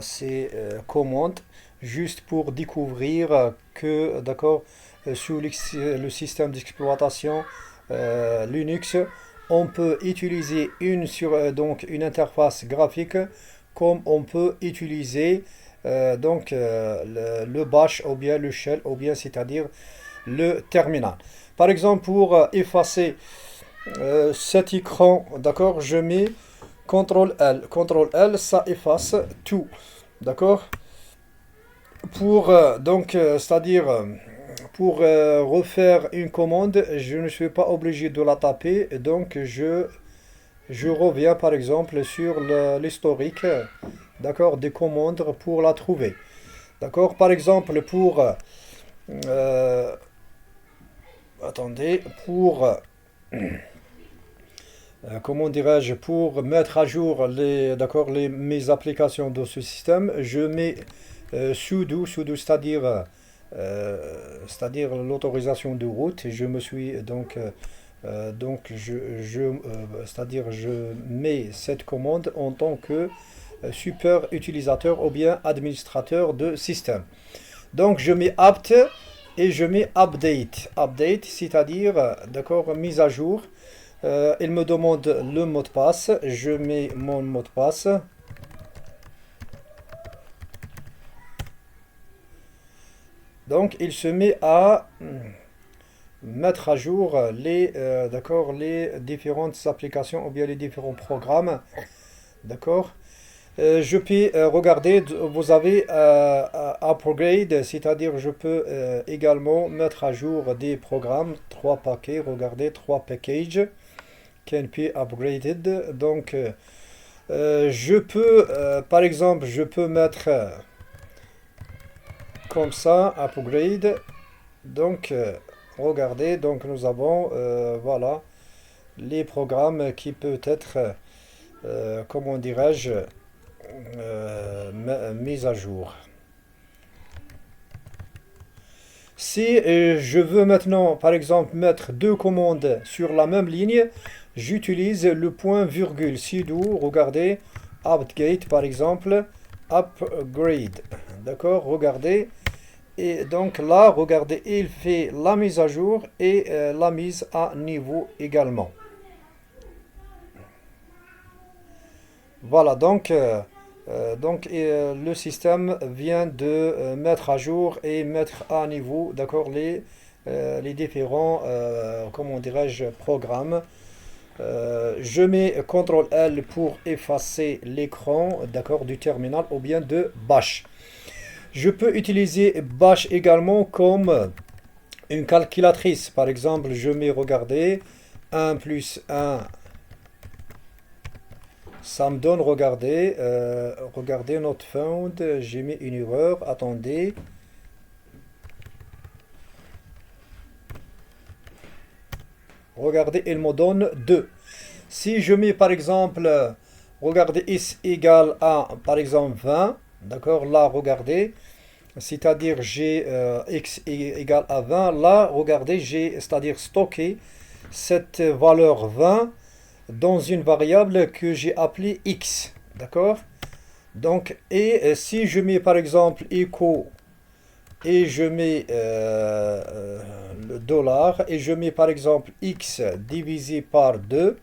ces commandes juste pour découvrir que d'accord sous le système d'exploitation Linux, on peut utiliser donc une interface graphique comme on peut utiliser le bash ou bien le shell ou bien c'est-à-dire le terminal. Par exemple, pour effacer cet écran, d'accord, je mets CTRL L. CTRL L, ça efface tout, d'accord. Pour c'est-à-dire pour refaire une commande, je ne suis pas obligé de la taper, donc je reviens par exemple sur l'historique, d'accord, des commandes pour la trouver. D'accord, par exemple pour attendez, pour comment dirais-je, pour mettre à jour mes applications de ce système, je mets sudo, c'est-à-dire l'autorisation de route. Et je me suis c'est-à-dire je mets cette commande en tant que super utilisateur ou bien administrateur de système. Donc je mets apt et je mets update. Update, c'est-à-dire d'accord, mise à jour. Il me demande le mot de passe. Je mets mon mot de passe. Donc il se met à mettre à jour les différentes applications ou bien les différents programmes. D'accord. Je peux regarder, vous avez upgrade, c'est-à-dire je peux également mettre à jour des programmes, 3 paquets, regardez, 3 packages can be upgraded. Donc je peux, par exemple, je peux mettre comme ça, upgrade. Donc regardez, donc nous avons voilà les programmes qui peuvent être comment dirais-je mis à jour. Si je veux maintenant par exemple mettre deux commandes sur la même ligne, j'utilise le point virgule sudo, regardez, update par exemple, upgrade, d'accord, regardez. Et donc là, regardez, il fait la mise à jour et la mise à niveau également. Voilà, donc le système vient de mettre à jour et mettre à niveau, d'accord, les différents, comment dirais-je, programmes Je mets CTRL L pour effacer l'écran, d'accord, du terminal ou bien de Bash. Je peux utiliser Bash également comme une calculatrice. Par exemple, je mets, regardez, 1 plus 1, ça me donne, regardez, regardez not found, j'ai mis une erreur, attendez. Regardez, il me donne 2. Si je mets par exemple, regardez, x égale à, par exemple, 20, d'accord, là, regardez, c'est-à-dire j'ai x égale à 20, là, regardez, j'ai, c'est-à-dire stocké cette valeur 20 dans une variable que j'ai appelée x, d'accord. Donc, et si je mets par exemple echo et je mets le dollar et je mets par exemple x divisé par 2,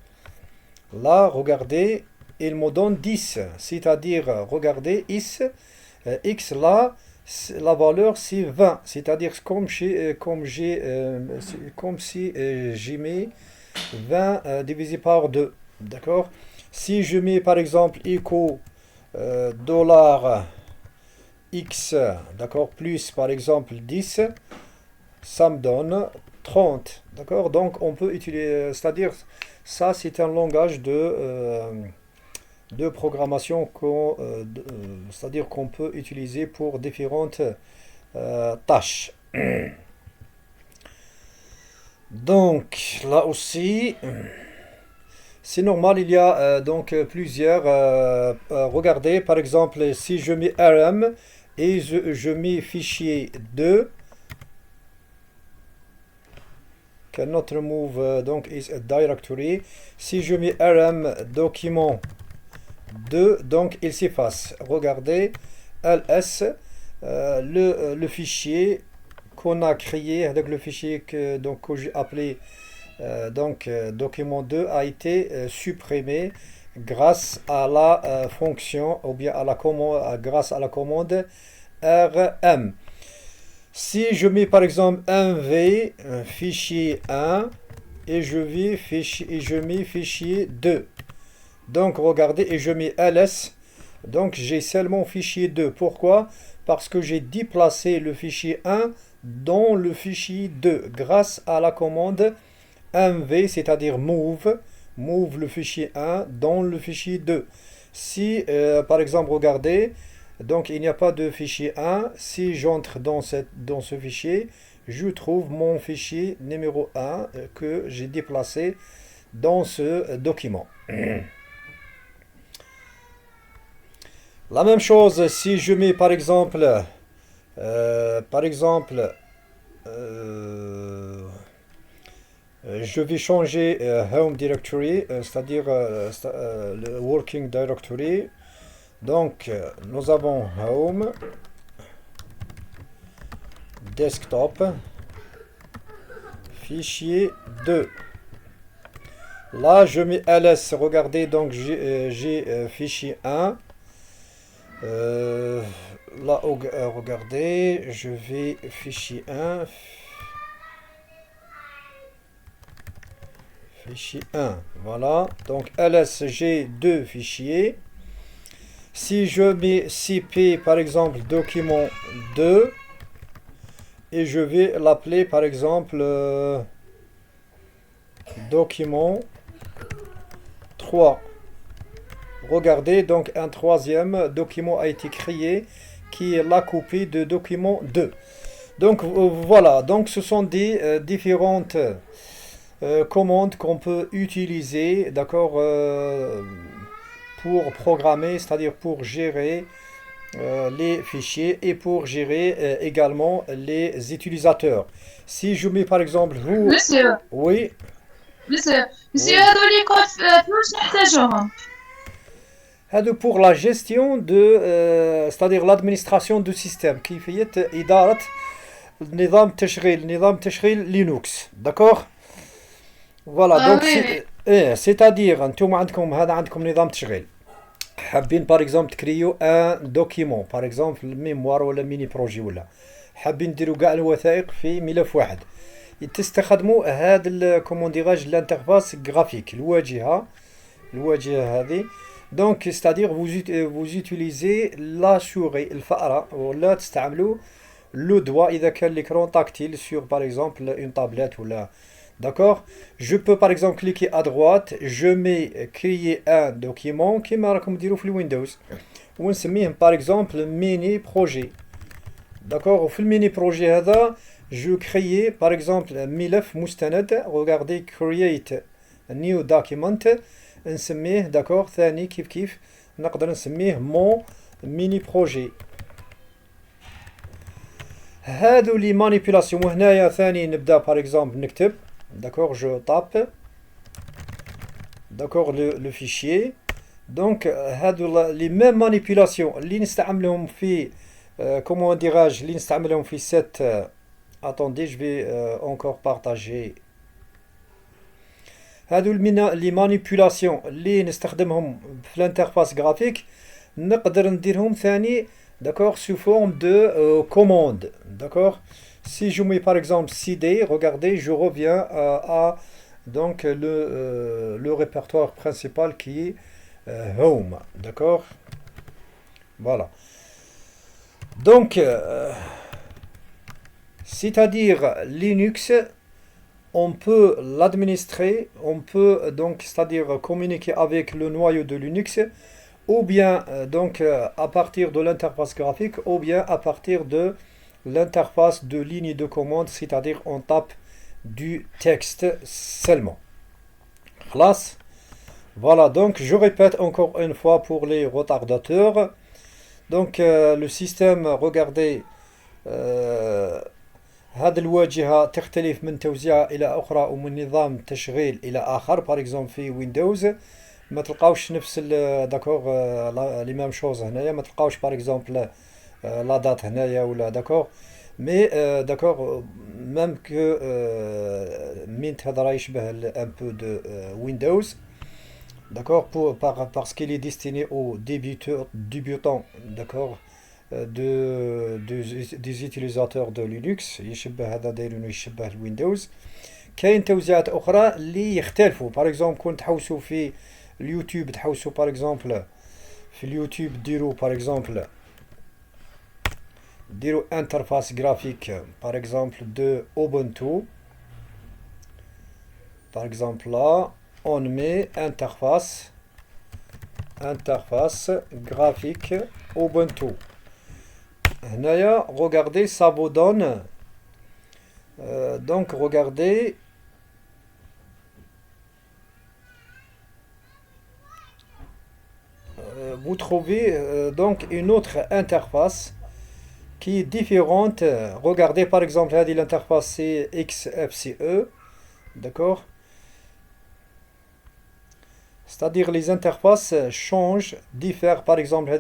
là, regardez, il me donne 10, c'est-à-dire, regardez, x là, la valeur c'est 20, c'est-à-dire comme si j'ai mis 20 divisé par 2, d'accord. Si je mets par exemple echo dollar x, d'accord, plus par exemple 10, ça me donne 30, d'accord. Donc on peut utiliser, c'est-à-dire ça c'est un langage de programmation c'est-à-dire qu'on peut utiliser pour différentes tâches. Donc là aussi c'est normal, il y a donc plusieurs regardez par exemple si je mets rm et je mets fichier 2 cannot remove donc is a directory, si je mets rm document 2, donc il s'efface. Regardez, ls, le fichier qu'on a créé avec le fichier que j'ai appelé document 2 a été supprimé grâce à la fonction ou bien à la commande, grâce à la commande rm. Si je mets par exemple mv fichier 1 et je mets fichier 2, donc regardez, et je mets ls, donc j'ai seulement fichier 2. Pourquoi? Parce que j'ai déplacé le fichier 1 dans le fichier 2 grâce à la commande mv, c'est-à-dire move le fichier 1 dans le fichier 2. Si par exemple regardez, donc il n'y a pas de fichier 1, si j'entre dans ce fichier, je trouve mon fichier numéro 1 que j'ai déplacé dans ce document. La même chose si je mets par exemple je vais changer home directory, c'est-à-dire le working directory. Donc nous avons home, desktop, fichier 2. Là je mets ls, regardez, donc j'ai fichier 1. Là regardez, je vais fichier 1, fichier 1, voilà, donc ls, j'ai deux fichiers. Si je mets cp par exemple document 2 et je vais l'appeler par exemple document 3, regardez, donc un troisième document a été créé qui est la copie de document 2. Donc voilà, donc ce sont des différentes commandes qu'on peut utiliser, d'accord, pour programmer, c'est-à-dire pour gérer les fichiers et pour gérer également les utilisateurs. Si je mets par exemple vous... Monsieur, Oui. monsieur, Oui. هذول الكود فلوس نحتاجوهم. هذا pour la gestion de c'est-à-dire l'administration du système كيفية إدارة نظام تشغيل لينوكس، d'accord. Voilà, donc c'est-à-dire انتم عندكم هذا عندكم نظام تشغيل، حابين par exemple تكريو ان دوكيمون par exemple ميموار ولا ميني بروجي، ولا حابين نديروا كاع الوثائق في ملف واحد. تستخدموا هذا كومون ديراج الانترفاس جرافيك الواجهة هذه. Donc, c'est-à-dire vous utilisez la souris, الفأرة, ولا تستعملوا le doigt إذا كان l'écran tactile sur par exemple une tablette ou là. D'accord? Je peux par exemple cliquer à droite, je mets créer un document كما راكم ديروا في الويندوز ونسميه par exemple mini projet. D'accord? وفي الميني بروجي هذا je crée par exemple ملف مستند. Regardez create a new document نسميه داكور ثاني كيف نقدر نسميه مون ميني بروجي. هادو لي مانيبيولاسيون. وهنايا ثاني نبدا باغ اكزومبل نكتب داكور جو طاب داكور لو فيشيي. دونك هادو لي ميم مانيبيولاسيون اللي نستعملهم في كومون ديراج اللي نستعملهم في سيت اتوندي جو في اونكور بارطاجي. هادو لي مانيبيولاسيون اللي نستخدمهم في الانترفاس جرافيك نقدر نديرهم ثاني d'accord sous forme de commande. D'accord? Si je mets par exemple CD, regardez, je reviens à donc le répertoire principal qui est home. D'accord? Voilà. Donc c'est-à-dire Linux, on peut l'administrer, on peut donc c'est-à-dire communiquer avec le noyau de Linux, ou bien donc à partir de l'interface graphique, ou bien à partir de l'interface de ligne de commande, c'est-à-dire on tape du texte seulement. Classe. Voilà, donc je répète encore une fois pour les retardateurs. Donc le système, regardez, هذه الواجهة تختلف من توزيع إلى أخرى ومن نظام تشغيل إلى آخر. باغ اكزومبل في ويندوز ما تلقاوش نفس داكوغ لي ميم شوز. هنايا ما تلقاوش باغ اكزومبل لا دات هنايا ولا داكوغ مي داكوغ ميم كو مينت هذا راه يشبه ان بو دو ويندوز. D'accord, parce qu'il est destiné aux débutants, d'accord, des utilisateurs de Linux. يشبه هذا دايرينو يشبه الويندوز. كاين توزيعات أخرى اللي يختلفوا. باغ اكزومبل كون تحوسوا في اليوتيوب تحوسوا باغ اكزومبل في اليوتيوب ديروا باغ اكزومبل ديروا انترفاس جرافيك باغ اكزومبل دو اوبونتو. باغ اكزومبل là on met interface graphique Ubuntu. هنايا regardez ça vous donne donc regardez vous trouvez donc une autre interface qui est différente. Regardez par exemple هذه l'interface c'est XFCE. D'accord? C'est-à-dire les interfaces changent, diffèrent. Par exemple,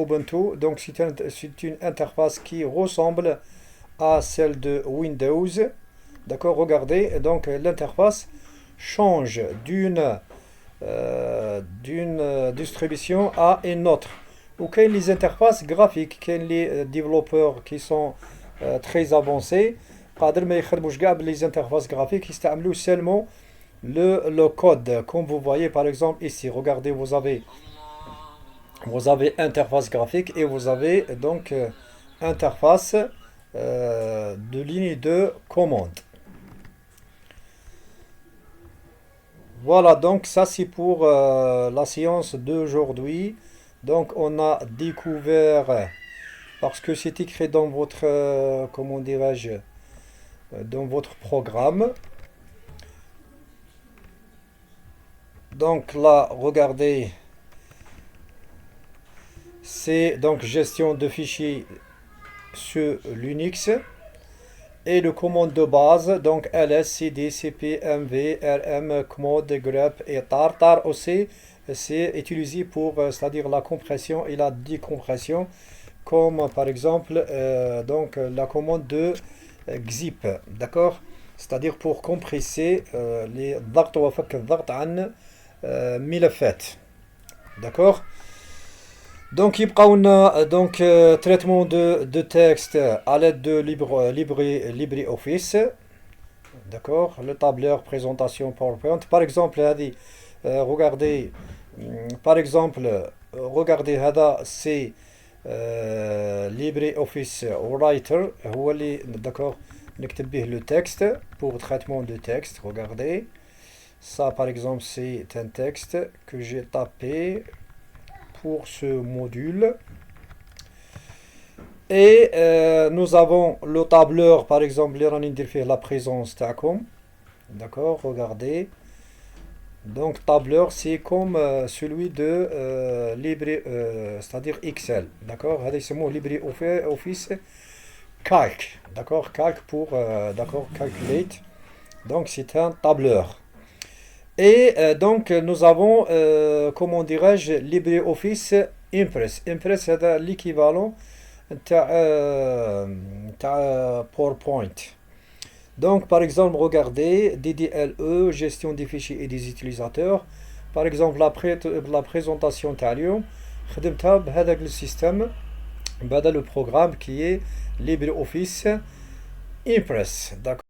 Ubuntu, donc c'est une interface qui ressemble à celle de Windows. D'accord, regardez, donc l'interface change d'une distribution à une autre. Ou qu'il y a les interfaces graphiques, qu'il y a les développeurs qui sont très avancés, les interfaces graphiques qui sont seulement le code, comme vous voyez par exemple ici. Regardez, vous avez interface graphique et vous avez donc interface de ligne de commande. Voilà, donc ça c'est pour la séance d'aujourd'hui. Donc on a découvert, parce que c'est écrit dans votre comment dirais-je, dans votre programme. Donc là, regardez, c'est donc gestion de fichiers sur Linux et le commande de base, donc ls, cd, cp, mv, rm, commode, grep et tar. Tar aussi, c'est utilisé pour, c'est-à-dire la compression et la décompression, comme par exemple donc la commande de xip, d'accord, c'est-à-dire pour compresser les ضغط وفك الضغط عن ملفات. D'accord. Donc, on a donc traitement de texte à l'aide de LibreOffice. D'accord, le tableur, présentation PowerPoint. Par exemple, regardez, par exemple, regardez, c'est LibreOffice Writer. D'accord, نكتب به le texte pour traitement de texte. Regardez, ça par exemple, c'est un texte que j'ai tapé pour ce module. Et nous avons le tableur, par exemple, la présence تاعكم. D'accord, regardez. Donc, tableur, c'est comme celui de c'est-à-dire Excel. D'accord, c'est mon LibreOffice Calc. D'accord, Calc pour, d'accord, calculate. Donc, c'est un tableur. Et donc, nous avons, comment dirais-je, LibreOffice Impress. Impress, c'est l'équivalent PowerPoint. Donc, par exemple, regardez DDLE, gestion des fichiers et des utilisateurs. Par exemple, la présentation تاع خدمتها بهذاك le système, بهذا le programme qui est LibreOffice Impress. D'accord.